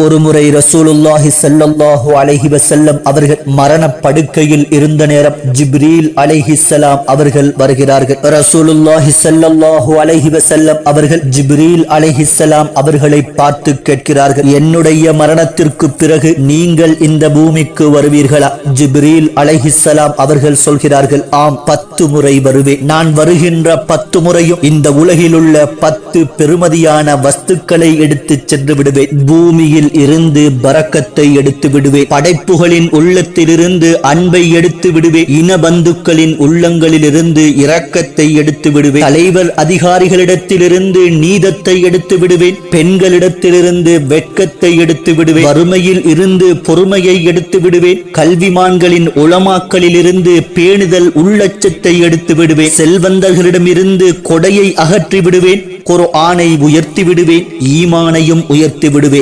ஒருமுறை ரசூலுல்லாஹி ஸல்லல்லாஹு அலைஹி வஸல்லம் அவர்கள் மரண படுக்கையில் இருந்த நேரம் ஜிப்ரீல் அலைஹிஸ்ஸலாம் அவர்கள் வருகிறார்கள். ரசூலுல்லாஹி ஸல்லல்லாஹு அலைஹி வஸல்லம் அவர்கள் ஜிப்ரீல் அலைஹிஸ்ஸலாம் அவர்களை பார்த்து கேட்கிறார்கள், என்னுடைய மரணத்திற்கு பிறகு நீங்கள் இந்த பூமிக்கு வருவீர்களா? ஜிப்ரீல் அலைஹிஸ்ஸலாம் அவர்கள் சொல்கிறார்கள், ஆம், 10 முறை வருவேன். நான் வருகின்ற 10 முறையும் இந்த உலகில் உள்ள 10 பெருமதியான வஸ்துக்களை எடுத்து சென்று விடுவேன். பூமியில் இருந்து பரக்கத்தை எடுத்து விடுவேன். படைப்புகளின் உள்ளத்திலிருந்து அன்பை எடுத்து விடுவேன். இன பந்துக்களின் உள்ளங்களிலிருந்து இரக்கத்தை எடுத்து விடுவேன். தலைவர் அதிகாரிகளிடத்திலிருந்து நீதத்தை எடுத்து விடுவேன். பெண்களிடத்திலிருந்து வெட்கத்தை எடுத்து விடுவேன். வறுமையில் இருந்து பொறுமையை எடுத்து விடுவேன். கல்விமான்களின் உலமாக்களிலிருந்து பேணுதல் உள்ளச்சத்தை எடுத்து விடுவேன். செல்வந்தர்களிடமிருந்து கொடையை அகற்றி விடுவேன். குர்ஆனை உயர்த்தி விடுவேன். ஈமானையும் உயர்த்தி விடுவேன்.